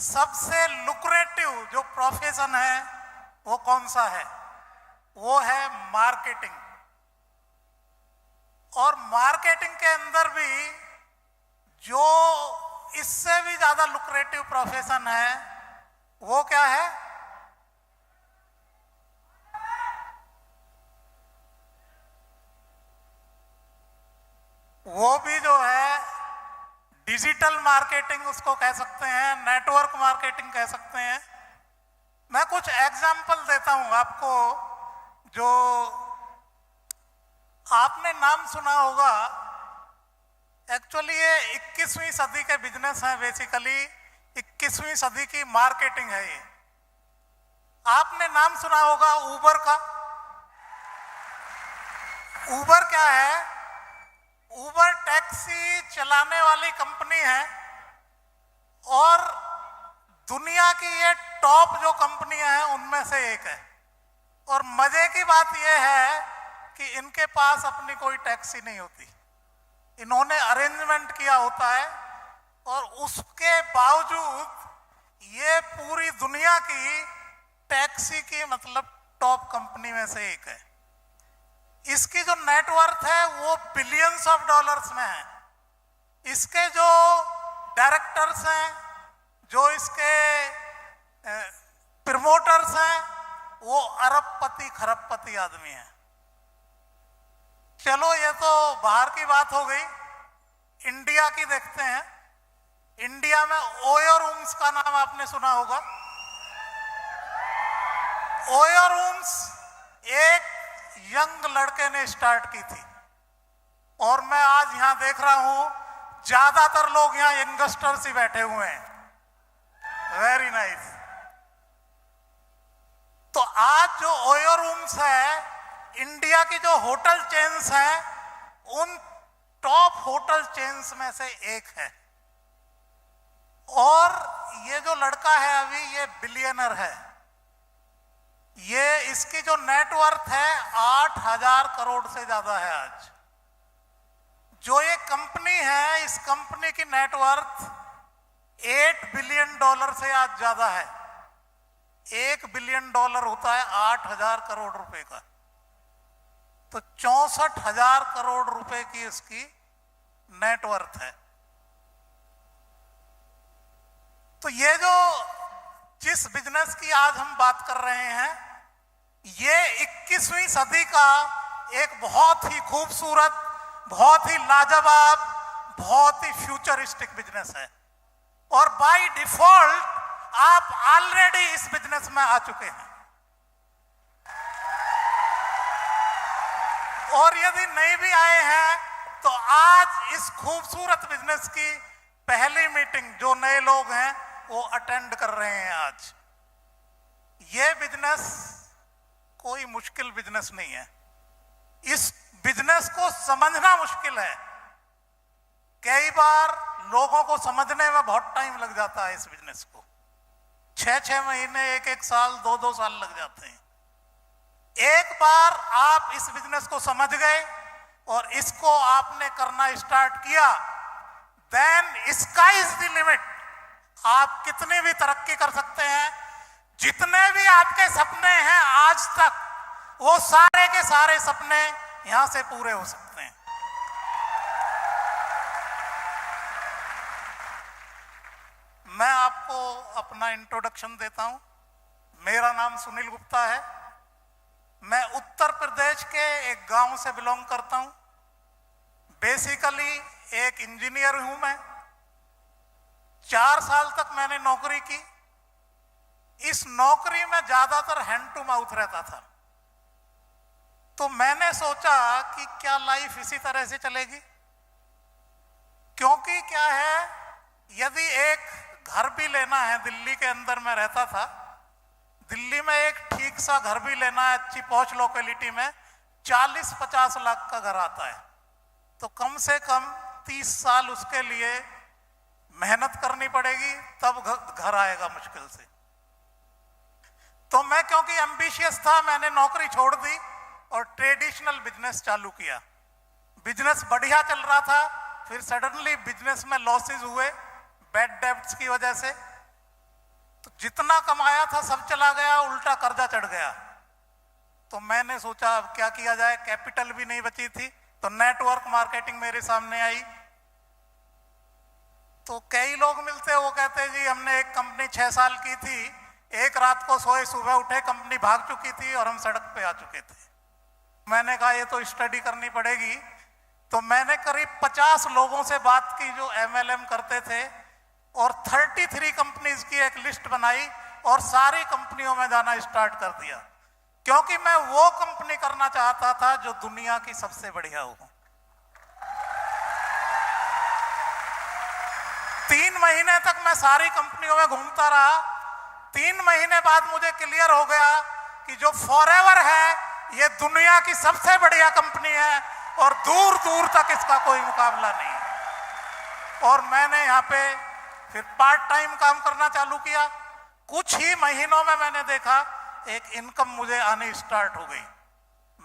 सबसे लुक्रेटिव जो प्रोफेशन है वो कौन सा है? वो है मार्केटिंग। और मार्केटिंग के अंदर भी जो इससे भी ज्यादा लुक्रेटिव प्रोफेशन है वो क्या है? वो भी जो है डिजिटल मार्केटिंग उसको कह सकते हैं, नेटवर्क मार्केटिंग कह सकते हैं। मैं कुछ एग्जाम्पल देता हूं आपको। जो आपने नाम सुना होगा, एक्चुअली ये 21वीं सदी के बिजनेस है, बेसिकली 21वीं सदी की मार्केटिंग है ये। आपने नाम सुना होगा उबर का। उबर क्या है? उबर टैक्सी चलाने वाली कंपनी है और दुनिया की ये टॉप जो कंपनियां हैं उनमें से एक है। और मजे की बात यह है कि इनके पास अपनी कोई टैक्सी नहीं होती, इन्होंने अरेंजमेंट किया होता है। और उसके बावजूद ये पूरी दुनिया की टैक्सी की मतलब टॉप कंपनी में से एक है। इसकी जो नेटवर्थ है वो बिलियंस ऑफ डॉलर्स में है। इसके जो डायरेक्टर्स हैं, जो इसके प्रमोटर्स हैं, वो अरबपति खरबपति आदमी हैं। चलो ये तो बाहर की बात हो गई। इंडिया की देखते हैं। इंडिया में ओयो रूम्स का नाम आपने सुना होगा। ओयो रूम्स एक यंग लड़के ने स्टार्ट की थी और मैं आज यहां देख रहा हूं ज्यादातर लोग यहां यंगस्टर्स ही बैठे हुए हैं। Very nice. तो आज जो ओयो रूम्स है, इंडिया की जो होटल चेन्स हैं उन टॉप होटल चेन्स में से एक है। और ये जो लड़का है अभी ये बिलियनर है। ये इसकी जो नेटवर्थ है 8,000 करोड़ से ज्यादा है आज। जो ये कंपनी है, इस कंपनी की नेटवर्थ 8 बिलियन डॉलर से आज ज्यादा है। 1 बिलियन डॉलर होता है 8,000 करोड़ रुपए का। तो 64,000 करोड़ रुपए की इसकी नेटवर्थ है। तो ये जो जिस बिजनेस की आज हम बात कर रहे हैं, ये 21वीं सदी का एक बहुत ही खूबसूरत, बहुत ही लाजवाब, बहुत ही फ्यूचरिस्टिक बिजनेस है। और बाय डिफॉल्ट आप ऑलरेडी इस बिजनेस में आ चुके हैं। और यदि नहीं भी आए हैं तो आज इस खूबसूरत बिजनेस की पहली मीटिंग जो नए लोग हैं वो अटेंड कर रहे हैं आज। ये बिजनेस कोई मुश्किल बिजनेस नहीं है। इस बिजनेस को समझना मुश्किल है। कई बार लोगों को समझने में बहुत टाइम लग जाता है। इस बिजनेस को 6-6 महीने, 1-1 साल, 2-2 साल लग जाते हैं। एक बार आप इस बिजनेस को समझ गए और इसको आपने करना स्टार्ट किया, then sky is the limit. आप कितनी भी तरक्की कर सकते हैं। जितने भी आपके सपने हैं आज तक, वो सारे के सारे सपने यहां से पूरे हो सकते हैं। मैं आपको अपना इंट्रोडक्शन देता हूं। मेरा नाम सुनील गुप्ता है। मैं उत्तर प्रदेश के एक गांव से बिलोंग करता हूं। बेसिकली एक इंजीनियर हूं मैं। 4 साल तक मैंने नौकरी की। इस नौकरी में ज्यादातर हैंड टू माउथ रहता था। तो मैंने सोचा कि क्या लाइफ इसी तरह से चलेगी? क्योंकि क्या है, यदि एक घर भी लेना है, दिल्ली के अंदर में रहता था, दिल्ली में एक ठीक सा घर भी लेना है अच्छी पहुंच लोकेलिटी में, 40-50 लाख का घर आता है। तो कम से कम 30 साल उसके लिए मेहनत करनी पड़ेगी, तब घर आएगा मुश्किल से। तो मैं क्योंकि एम्बिशियस था, मैंने नौकरी छोड़ दी और ट्रेडिशनल बिजनेस चालू किया। बिजनेस बढ़िया चल रहा था, फिर सडनली बिजनेस में लॉसेस हुए बैड डेब्ट्स की वजह से। तो जितना कमाया था सब चला गया, उल्टा कर्जा चढ़ गया। तो मैंने सोचा अब क्या किया जाए, कैपिटल भी नहीं बची थी। तो नेटवर्क मार्केटिंग मेरे सामने आई। तो कई लोग मिलते, वो कहते जी हमने एक कंपनी 6 साल की थी, एक रात को सोए सुबह उठे कंपनी भाग चुकी थी और हम सड़क पे आ चुके थे। मैंने कहा ये तो स्टडी करनी पड़ेगी। तो मैंने करीब 50 लोगों से बात की जो MLM करते थे, और 33 कंपनीज की एक लिस्ट बनाई और सारी कंपनियों में जाना स्टार्ट कर दिया, क्योंकि मैं वो कंपनी करना चाहता था जो दुनिया की सबसे बढ़िया हो। 3 महीने तक मैं सारी कंपनियों में घूमता रहा। 3 महीने बाद मुझे क्लियर हो गया कि जो फॉरएवर है ये दुनिया की सबसे बढ़िया कंपनी है और दूर दूर तक इसका कोई मुकाबला नहीं। और मैंने यहाँ पे फिर पार्ट टाइम काम करना चालू किया। कुछ ही महीनों में मैंने देखा एक इनकम मुझे आनी स्टार्ट हो गई।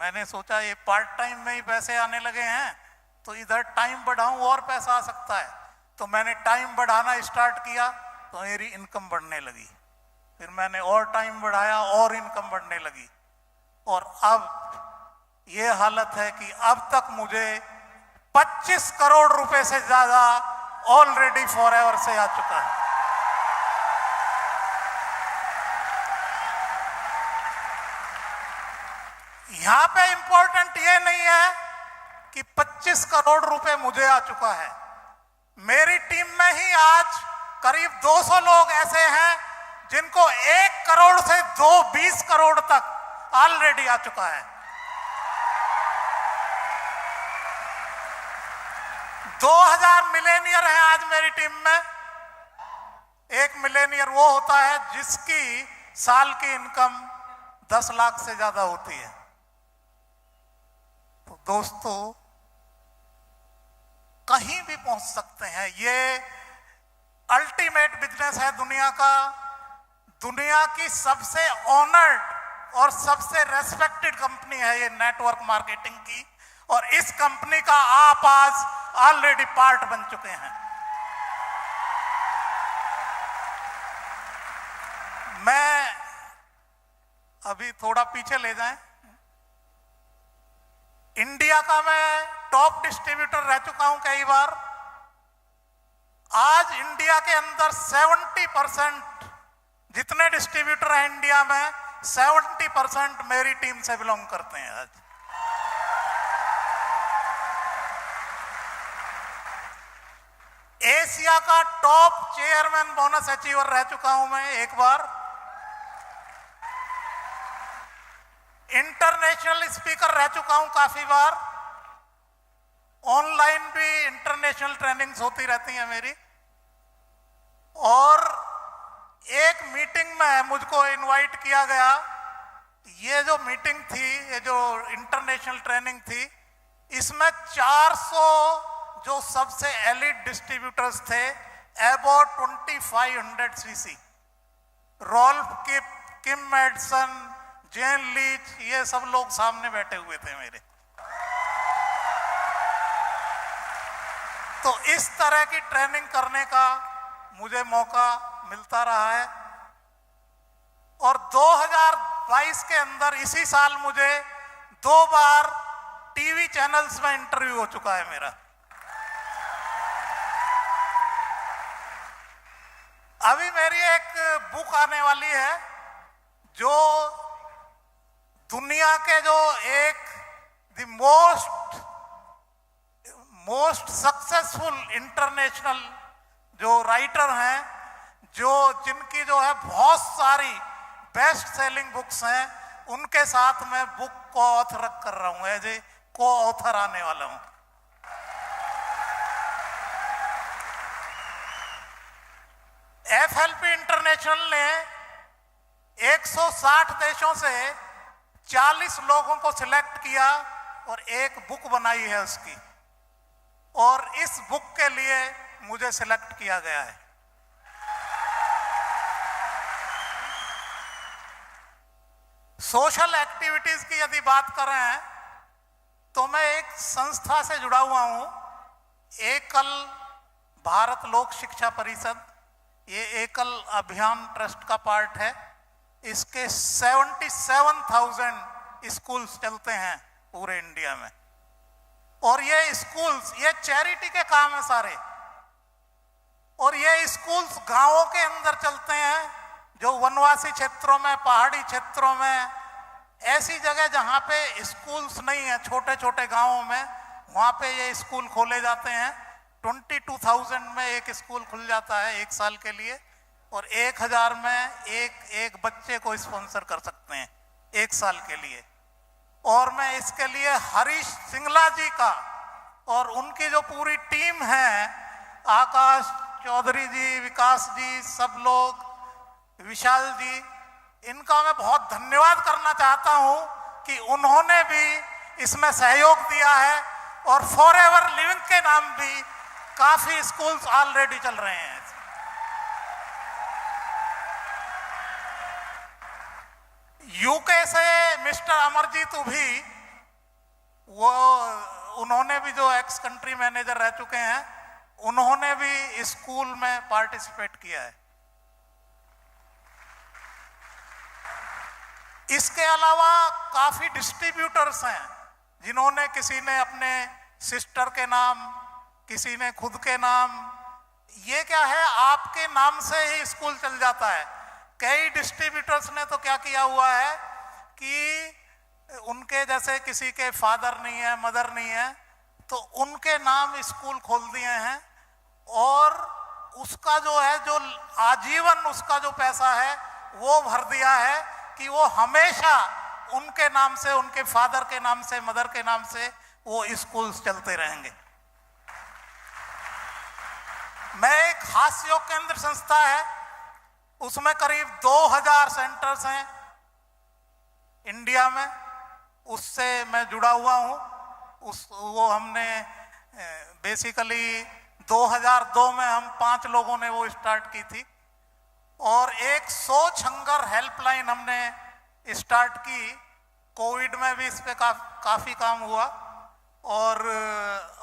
मैंने सोचा ये पार्ट टाइम में ही पैसे आने लगे हैं तो इधर टाइम बढ़ाऊं और पैसा आ सकता है। तो मैंने टाइम बढ़ाना स्टार्ट किया तो मेरी इनकम बढ़ने लगी। फिर मैंने और टाइम बढ़ाया और इनकम बढ़ने लगी। और अब ये हालत है कि अब तक मुझे 25 करोड़ रुपए से ज्यादा ऑलरेडी फॉरएवर से आ चुका है। यहां पे इंपॉर्टेंट ये नहीं है कि 25 करोड़ रुपए मुझे आ चुका है। मेरी टीम में ही आज करीब 200 लोग ऐसे हैं जिनको 1 करोड़ से 20 करोड़ तक ऑलरेडी आ चुका है। 2000 मिलेनियर हैं आज मेरी टीम में। एक मिलेनियर वो होता है जिसकी साल की इनकम 10 लाख से ज्यादा होती है। तो दोस्तों कहीं भी पहुंच सकते हैं। ये अल्टीमेट बिजनेस है दुनिया का। दुनिया की सबसे ऑनर्ड और सबसे रेस्पेक्टेड कंपनी है ये नेटवर्क मार्केटिंग की, और इस कंपनी का आप आज ऑलरेडी पार्ट बन चुके हैं। मैं अभी थोड़ा पीछे ले जाएं। इंडिया का मैं टॉप डिस्ट्रीब्यूटर रह चुका हूं कई बार। आज इंडिया के अंदर 70% जितने डिस्ट्रीब्यूटर हैं इंडिया में 70% मेरी टीम से बिलोंग करते हैं। आज एशिया का टॉप चेयरमैन बोनस अचीवर रह चुका हूं मैं एक बार। इंटरनेशनल स्पीकर रह चुका हूं काफी बार। ऑनलाइन भी इंटरनेशनल ट्रेनिंग्स होती रहती हैं मेरी। और एक मीटिंग में मुझको इनवाइट किया गया। ये जो मीटिंग थी, ये जो इंटरनेशनल ट्रेनिंग थी, इसमें 400 जो सबसे एलिट डिस्ट्रीब्यूटर्स थे, about 2500 CC, Rolf Kim Madsen, Jane Leach, ये सब लोग सामने बैठे हुए थे मेरे। तो इस तरह की ट्रेनिंग करने का मुझे मौका मिलता रहा है। और 2022 के अंदर इसी साल मुझे 2 बार टीवी चैनल्स में इंटरव्यू हो चुका है मेरा। अभी मेरी एक बुक आने वाली है जो दुनिया के जो एक द मोस्ट सक्सेसफुल इंटरनेशनल जो राइटर हैं, जो जिनकी जो है बहुत सारी बेस्ट सेलिंग बुक्स हैं, उनके साथ मैं बुक को ऑथर कर रहा हूं, एज ए को ऑथर आने वाला हूं। FLP इंटरनेशनल ने 160 देशों से 40 लोगों को सिलेक्ट किया और एक बुक बनाई है उसकी, और इस बुक के लिए मुझे सिलेक्ट किया गया है। सोशल एक्टिविटीज की यदि बात करें तो मैं एक संस्था से जुड़ा हुआ हूं, एकल भारत लोक शिक्षा परिषद। ये एकल अभियान ट्रस्ट का पार्ट है। इसके 77,000 स्कूल्स चलते हैं पूरे इंडिया में, और ये स्कूल्स, ये चैरिटी के काम है सारे, और ये स्कूल्स गांवों के अंदर चलते हैं, जो वनवासी क्षेत्रों में, पहाड़ी क्षेत्रों में, ऐसी जगह जहां पे स्कूल्स नहीं है, छोटे छोटे गांवों में, वहां पे ये स्कूल खोले जाते हैं। 22,000 में एक स्कूल खुल जाता है एक साल के लिए, और 1,000 में एक बच्चे को स्पॉन्सर कर सकते हैं एक साल के लिए। और मैं इसके लिए हरीश सिंगला जी का और उनकी जो पूरी टीम है, आकाश चौधरी जी, विकास जी, सब लोग, विशाल जी, इनका मैं बहुत धन्यवाद करना चाहता हूं कि उन्होंने भी इसमें सहयोग दिया है, और फॉरएवर लिविंग के नाम भी काफी स्कूल्स ऑलरेडी चल रहे हैं। यूके से मिस्टर अमरजीत उभी, वो उन्होंने भी, जो एक्स कंट्री मैनेजर रह चुके हैं, उन्होंने भी स्कूल में पार्टिसिपेट किया है। इसके अलावा काफी डिस्ट्रीब्यूटर्स हैं, जिन्होंने, किसी ने अपने सिस्टर के नाम, किसी ने खुद के नाम, ये क्या है, आपके नाम से ही स्कूल चल जाता है। कई डिस्ट्रीब्यूटर्स ने तो क्या किया हुआ है कि उनके जैसे किसी के फादर नहीं है, मदर नहीं है, तो उनके नाम स्कूल खोल दिए हैं, और उसका जो है, जो आजीवन उसका जो पैसा है वो भर दिया है कि वो हमेशा उनके नाम से, उनके फादर के नाम से, मदर के नाम से वो स्कूल्स चलते रहेंगे। मैं, एक हास्य योग केंद्र संस्था है, उसमें करीब 2,000 सेंटर्स हैं इंडिया में, उससे मैं जुड़ा हुआ हूं। वो हमने बेसिकली 2002 में हम 5 लोगों ने वो स्टार्ट की थी, और एक सोच हंगर हेल्पलाइन हमने स्टार्ट की। कोविड में भी इस पे काफी काम हुआ, और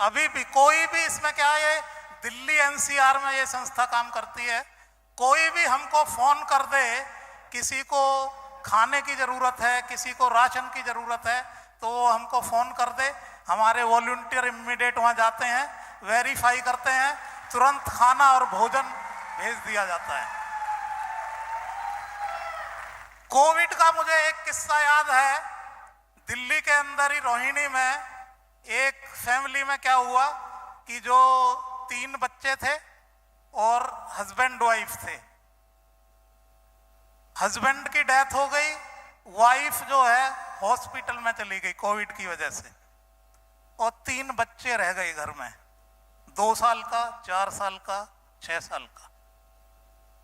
अभी भी कोई भी, इसमें क्या है, ये दिल्ली एनसीआर में ये संस्था काम करती है। कोई भी हमको फोन कर दे, किसी को खाने की जरूरत है, किसी को राशन की जरूरत है, तो वो हमको फोन कर दे, हमारे वॉलंटियर इमीडिएट वहां जाते हैं, वेरीफाई करते हैं, तुरंत खाना और भोजन भेज दिया जाता है। कोविड का मुझे एक किस्सा याद है। दिल्ली के अंदर ही रोहिणी में एक फैमिली में क्या हुआ कि जो 3 बच्चे थे और हस्बैंड वाइफ थे। हस्बैंड की डेथ हो गई, वाइफ जो है हॉस्पिटल में चली गई कोविड की वजह से, और 3 बच्चे रह गए घर में, 2 साल का, 4 साल का, 6 साल का,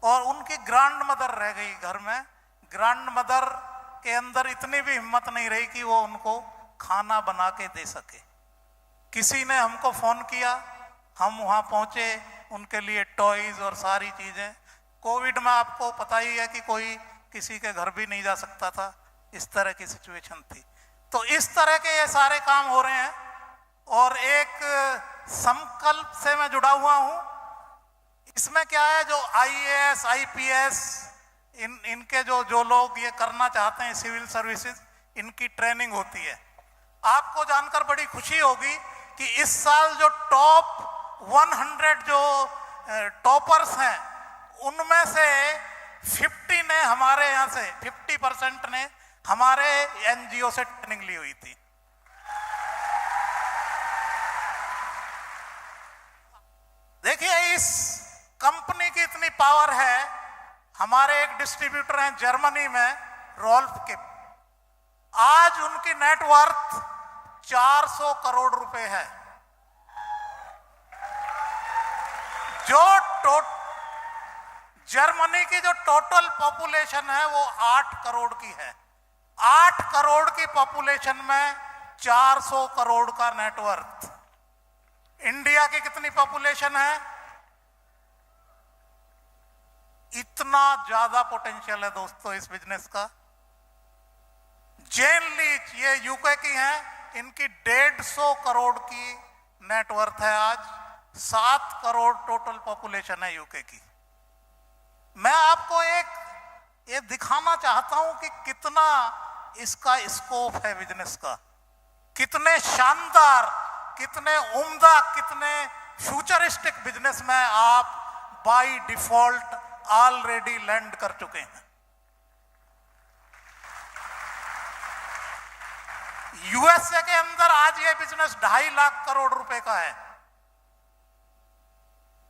और उनकी ग्रैंड मदर रह गई घर में। ग्रैंड मदर के अंदर इतनी भी हिम्मत नहीं रही कि वो उनको खाना बना के दे सके। किसी ने हमको फोन किया, हम वहां पहुंचे, उनके लिए टॉयज और सारी चीजें। कोविड में आपको पता ही है कि कोई किसी के घर भी नहीं जा सकता था, इस तरह की सिचुएशन थी। तो इस तरह के ये सारे काम हो रहे हैं, और एक संकल्प से मैं जुड़ा हुआ हूं। इसमें क्या है, जो आईएएस, आईपीएस, इनके जो लोग ये करना चाहते हैं, सिविल सर्विसेज, इनकी ट्रेनिंग होती है। आपको जानकर बड़ी खुशी होगी कि इस साल जो टॉप 100 जो टॉपर्स हैं, उनमें से 50 ने हमारे यहाँ से, 50% ने हमारे एनजीओ से ट्रेनिंग ली हुई थी। देखिए, इस कंपनी की इतनी पावर है। हमारे एक डिस्ट्रीब्यूटर हैं जर्मनी में, रोल्फ के, आज उनकी नेटवर्थ 400 करोड़ रुपए है। जर्मनी की जो टोटल पॉपुलेशन है वो 8 करोड़ की है। 8 करोड़ की पॉपुलेशन में 400 करोड़ का नेटवर्थ। इंडिया की कितनी पॉपुलेशन है? इतना ज्यादा पोटेंशियल है दोस्तों इस बिजनेस का। जेन लीच, ये यूके की हैं, इनकी 150 करोड़ की नेटवर्थ है आज। 7 करोड़ टोटल पॉपुलेशन है यूके की। मैं आपको ये दिखाना चाहता हूं कि कितना इसका स्कोप है बिजनेस का, कितने शानदार, कितने उम्दा, कितने फ्यूचरिस्टिक बिजनेस में आप बाय डिफॉल्ट ऑलरेडी लैंड कर चुके हैं। यूएसए के अंदर आज ये बिजनेस 2.5 लाख करोड़ रुपए का है।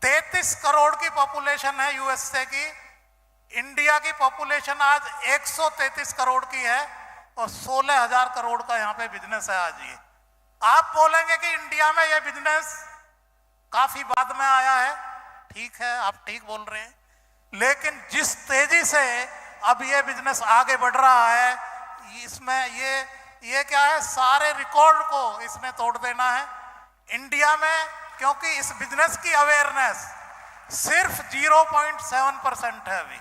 33 करोड़ की पॉपुलेशन है यूएसए की। इंडिया की पॉपुलेशन आज 133 करोड़ की है और 16,000 करोड़ का यहां पे बिजनेस है आज ये। आप बोलेंगे कि इंडिया में ये बिजनेस काफी बाद में आया है, ठीक है, आप ठीक बोल रहे हैं, लेकिन जिस तेजी से अब ये बिजनेस आगे बढ़ रहा है, इसमें ये क्या है, सारे रिकॉर्ड को इसने तोड़ देना है इंडिया में, क्योंकि इस बिजनेस की अवेयरनेस सिर्फ 0.7% है अभी।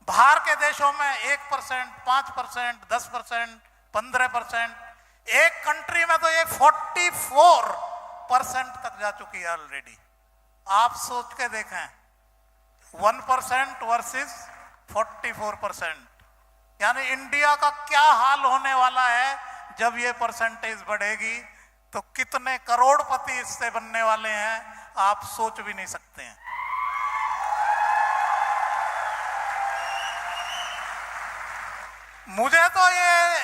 बाहर के देशों में 1%, 5%, 10%, 15%, एक कंट्री में तो ये 44% तक जा चुकी है ऑलरेडी। आप सोच के देखें, 1% वर्सेस 44%, यानी इंडिया का क्या हाल होने वाला है जब ये परसेंटेज बढ़ेगी, तो कितने करोड़पति इससे बनने वाले हैं आप सोच भी नहीं सकते हैं। मुझे तो ये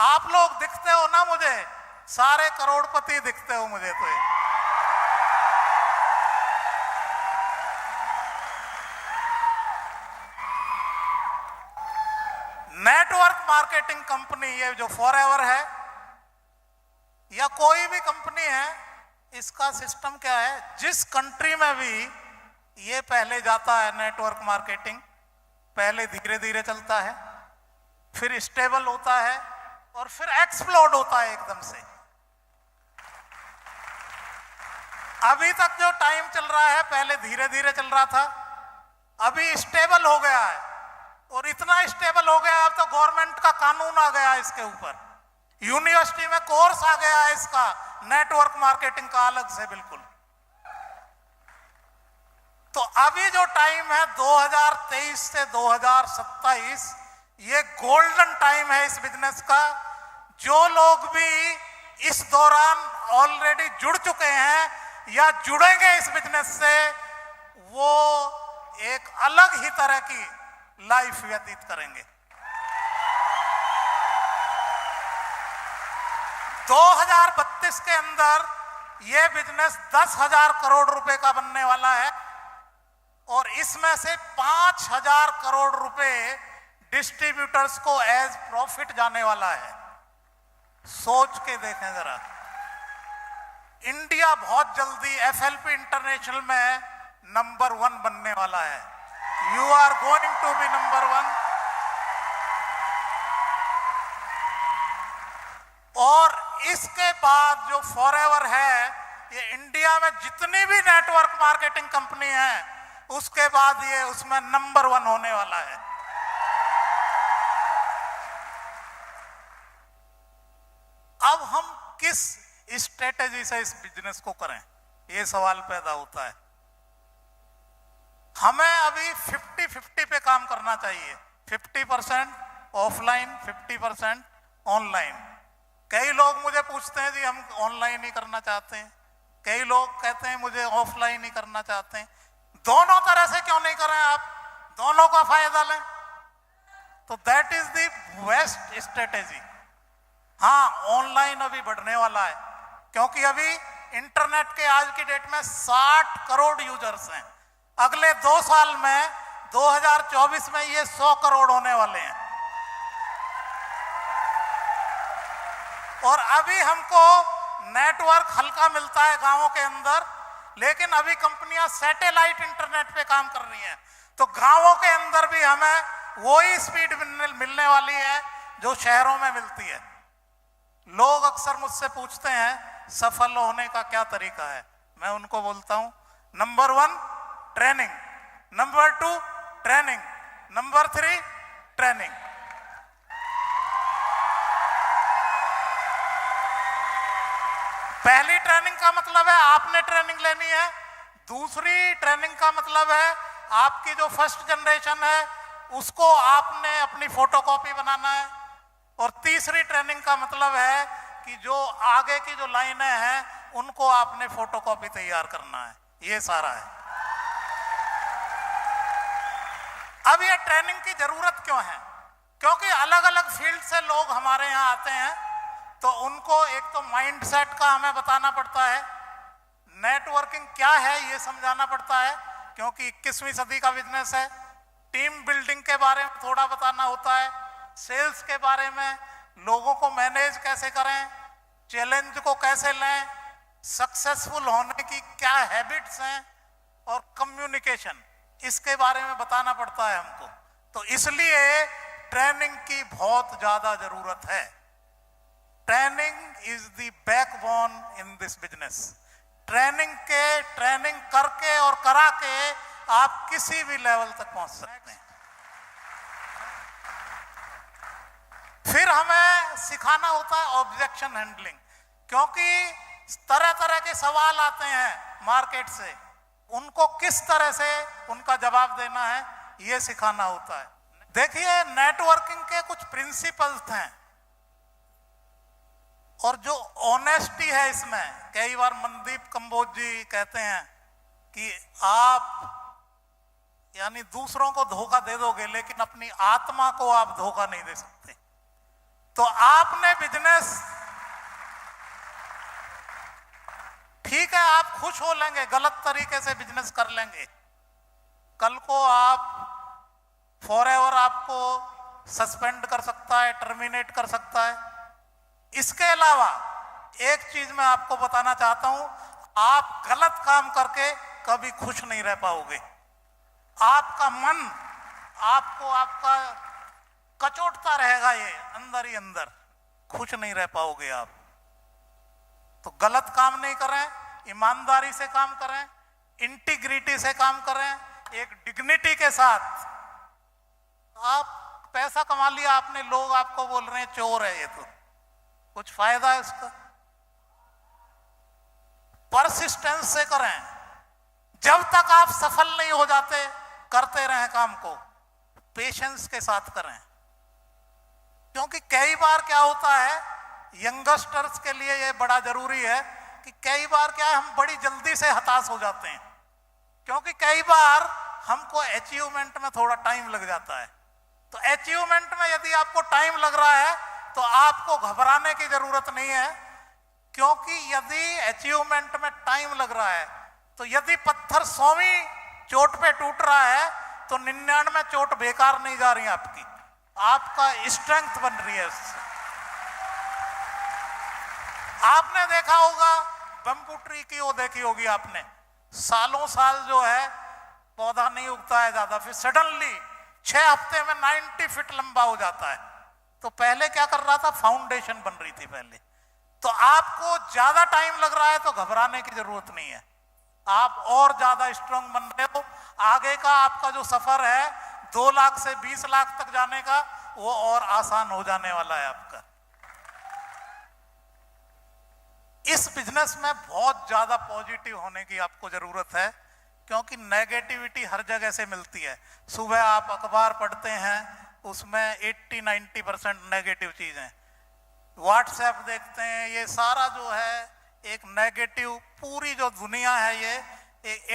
आप लोग दिखते हो ना, मुझे सारे करोड़पति दिखते हो मुझे तो ये। नेटवर्क मार्केटिंग कंपनी, ये जो फॉरएवर है या कोई भी कंपनी है, इसका सिस्टम क्या है, जिस कंट्री में भी ये पहले जाता है नेटवर्क मार्केटिंग, पहले धीरे धीरे चलता है, फिर स्टेबल होता है और फिर एक्सप्लोड होता है एकदम से। अभी तक जो टाइम चल रहा है, पहले धीरे धीरे चल रहा था, अभी स्टेबल हो गया है, और इतना स्टेबल हो गया अब तो गवर्नमेंट का कानून आ गया इसके ऊपर, यूनिवर्सिटी में कोर्स आ गया है इसका, नेटवर्क मार्केटिंग का अलग से बिल्कुल। तो अभी जो टाइम है 2023 से 2027, ये गोल्डन टाइम है इस बिजनेस का। जो लोग भी इस दौरान ऑलरेडी जुड़ चुके हैं या जुड़ेंगे इस बिजनेस से, वो एक अलग ही तरह की लाइफ व्यतीत करेंगे। 2032 के अंदर यह बिजनेस 10,000 करोड़ रुपए का बनने वाला है और इसमें से 5,000 करोड़ रुपए डिस्ट्रीब्यूटर्स को एज प्रॉफिट जाने वाला है। सोच के देखें जरा, इंडिया बहुत जल्दी एफएलपी इंटरनेशनल में नंबर 1 बनने वाला है। You are going to be number 1। और इसके बाद जो फॉरएवर है, ये इंडिया में जितनी भी नेटवर्क मार्केटिंग कंपनी है, उसके बाद ये उसमें नंबर 1 होने वाला है। अब हम किस स्ट्रेटेजी से इस बिजनेस को करें, ये सवाल पैदा होता है। हमें अभी 50-50 पे काम करना चाहिए, 50% ऑफलाइन, 50% ऑनलाइन। कई लोग मुझे पूछते हैं जी हम ऑनलाइन ही करना चाहते हैं, कई लोग कहते हैं मुझे ऑफलाइन ही करना चाहते हैं। दोनों तरह से क्यों नहीं करें, आप दोनों का फायदा लें, तो that is the best strategy. हाँ, ऑनलाइन अभी बढ़ने वाला है, क्योंकि अभी इंटरनेट के आज की डेट में 60 करोड़ यूजर्स हैं। अगले 2 साल में 2024 में ये 100 करोड़ होने वाले हैं। और अभी हमको नेटवर्क हल्का मिलता है गांवों के अंदर, लेकिन अभी कंपनियां सैटेलाइट इंटरनेट पे काम कर रही हैं, तो गांवों के अंदर भी हमें वही स्पीड मिलने वाली है जो शहरों में मिलती है। लोग अक्सर मुझसे पूछते हैं सफल होने का क्या तरीका है, मैं उनको बोलता हूं number 1 training, number 2 training, number 3 training. पहली ट्रेनिंग का मतलब है आपने ट्रेनिंग लेनी है, दूसरी ट्रेनिंग का मतलब है आपकी जो फर्स्ट जनरेशन है उसको आपने अपनी फोटोकॉपी बनाना है। और तीसरी ट्रेनिंग का मतलब है कि जो आगे की जो लाइनें हैं उनको आपने फोटोकॉपी तैयार करना है। ये सारा है। अब ये ट्रेनिंग की जरूरत क्यों है? क्योंकि अलग अलग फील्ड से लोग हमारे यहाँ आते हैं, तो उनको एक तो माइंडसेट का हमें बताना पड़ता है, नेटवर्किंग क्या है ये समझाना पड़ता है, क्योंकि 21वीं सदी का बिजनेस है। टीम बिल्डिंग के बारे में थोड़ा बताना होता है, सेल्स के बारे में, लोगों को मैनेज कैसे करें, चैलेंज को कैसे लें, सक्सेसफुल होने की क्या हैबिट्स हैं, और कम्युनिकेशन, इसके बारे में बताना पड़ता है हमको। तो इसलिए ट्रेनिंग की बहुत ज्यादा जरूरत है। Training is the backbone in this business. Training करके और करा के आप किसी भी लेवल तक पहुंच सकते हैं। फिर हमें सिखाना होता है ऑब्जेक्शन हैंडलिंग, क्योंकि तरह तरह के सवाल आते हैं मार्केट से, उनको किस तरह से उनका जवाब देना है ये सिखाना होता है। देखिए, नेटवर्किंग के कुछ प्रिंसिपल्स हैं, और जो ऑनेस्टी है इसमें, कई बार मनदीप कंबोज जी कहते हैं कि आप यानी दूसरों को धोखा दे दोगे लेकिन अपनी आत्मा को आप धोखा नहीं दे सकते। तो आपने बिजनेस, ठीक है आप खुश हो लेंगे, गलत तरीके से बिजनेस कर लेंगे, कल को आप फॉरएवर आपको सस्पेंड कर सकता है, टर्मिनेट कर सकता है। इसके अलावा एक चीज मैं आपको बताना चाहता हूं, आप गलत काम करके कभी खुश नहीं रह पाओगे। आपका मन आपको आपका कचोटता रहेगा, ये अंदर ही अंदर, खुश नहीं रह पाओगे आप। तो गलत काम नहीं करें, ईमानदारी से काम करें, इंटीग्रिटी से काम करें, एक डिग्निटी के साथ। आप पैसा कमा लिया आपने, लोग आपको बोल रहे हैं चोर है, ये तो कुछ फायदा है उसका? परसिस्टेंस से करें, जब तक आप सफल नहीं हो जाते करते रहें काम को, पेशेंस के साथ करें। क्योंकि कई बार क्या होता है, यंगस्टर्स के लिए ये बड़ा जरूरी है कि कई बार क्या है, हम बड़ी जल्दी से हताश हो जाते हैं, क्योंकि कई बार हमको अचीवमेंट में थोड़ा टाइम लग जाता है। तो अचीवमेंट में यदि आपको टाइम लग रहा है तो आपको घबराने की जरूरत नहीं है, क्योंकि यदि अचीवमेंट में टाइम लग रहा है तो यदि पत्थर 100वीं चोट पे टूट रहा है तो 99 चोट बेकार नहीं जा रही आपकी, आपका स्ट्रेंथ बन रही है इससे। आपने देखा होगा बम्बू ट्री की वो देखी होगी आपने, सालों साल जो है पौधा नहीं उगता है ज्यादा, फिर सडनली 6 हफ्ते में 90 फीट लंबा हो जाता है। तो पहले क्या कर रहा था, फाउंडेशन बन रही थी पहले। तो आपको ज्यादा टाइम लग रहा है तो घबराने की जरूरत नहीं है, आप और ज्यादा स्ट्रांग बन रहे हो। आगे का आपका जो सफर है 2 लाख से 20 लाख तक जाने का, वो और आसान हो जाने वाला है आपका। इस बिजनेस में बहुत ज्यादा पॉजिटिव होने की आपको जरूरत है, क्योंकि नेगेटिविटी हर जगह से मिलती है। सुबह आप अखबार पढ़ते हैं, उसमें 80-90% नेगेटिव चीजें, व्हाट्सएप देखते हैं, ये सारा जो है एक नेगेटिव, पूरी जो दुनिया है ये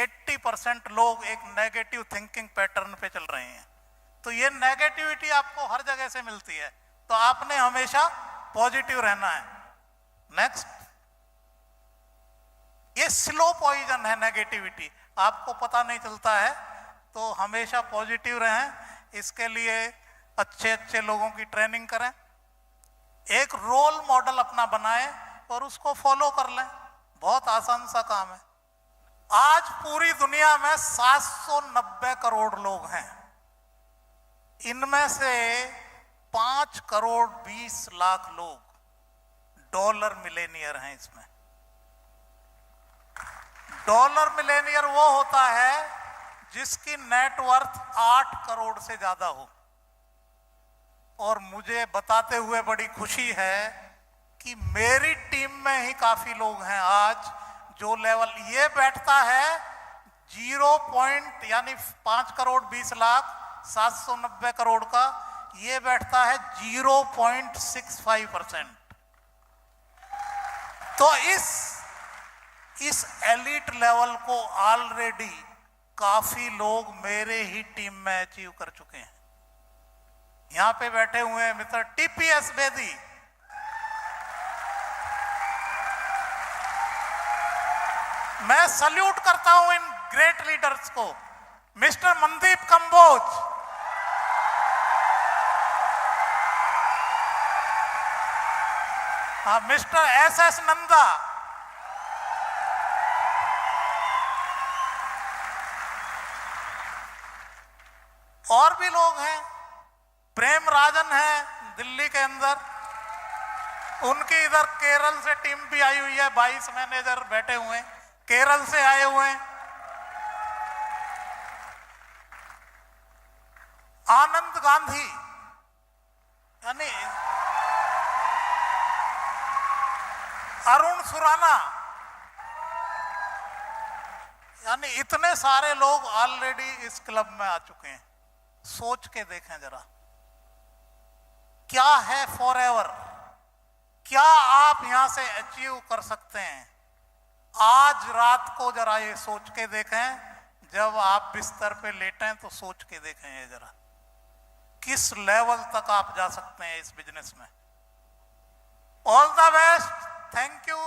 80% लोग एक नेगेटिव थिंकिंग पैटर्न पे चल रहे हैं। तो ये नेगेटिविटी आपको हर जगह से मिलती है, तो आपने हमेशा पॉजिटिव रहना है। नेक्स्ट, ये स्लो पॉइजन है नेगेटिविटी, आपको पता नहीं चलता है, तो हमेशा पॉजिटिव रहें। इसके लिए अच्छे अच्छे लोगों की ट्रेनिंग करें, एक रोल मॉडल अपना बनाएं और उसको फॉलो कर लें, बहुत आसान सा काम है। आज पूरी दुनिया में 790 करोड़ लोग हैं, इनमें से 5 करोड़ 20 लाख लोग डॉलर मिलेनियर हैं। इसमें डॉलर मिलेनियर वो होता है जिसकी नेटवर्थ 8 करोड़ से ज्यादा हो। और मुझे बताते हुए बड़ी खुशी है कि मेरी टीम में ही काफी लोग हैं आज जो लेवल ये बैठता है, 0 पॉइंट यानी 5 करोड़ 20 लाख 790 करोड़ का, ये बैठता है 0.65%। तो इस एलिट लेवल को ऑलरेडी काफी लोग मेरे ही टीम में अचीव कर चुके हैं। यहां पे बैठे हुए हैं मिस्टर टीपीएस बेदी, मैं सल्यूट करता हूं इन ग्रेट लीडर्स को। Mister Mandeep Kamboj, mister SS Nanda, और भी लोग हैं, प्रेम राजन है दिल्ली के अंदर, उनकी इधर केरल से टीम भी आई हुई है, 22 मैनेजर बैठे हुए हैं, केरल से आए हुए हैं। आनंद गांधी, यानी अरुण सुराना, यानी इतने सारे लोग ऑलरेडी इस क्लब में आ चुके हैं। सोच के देखें जरा, क्या है फॉरएवर, क्या आप यहां से अचीव कर सकते हैं। आज रात को जरा ये सोच के देखें, जब आप बिस्तर पे लेटें तो सोच के देखें ये जरा, किस लेवल तक आप जा सकते हैं इस बिजनेस में। All the best, thank you.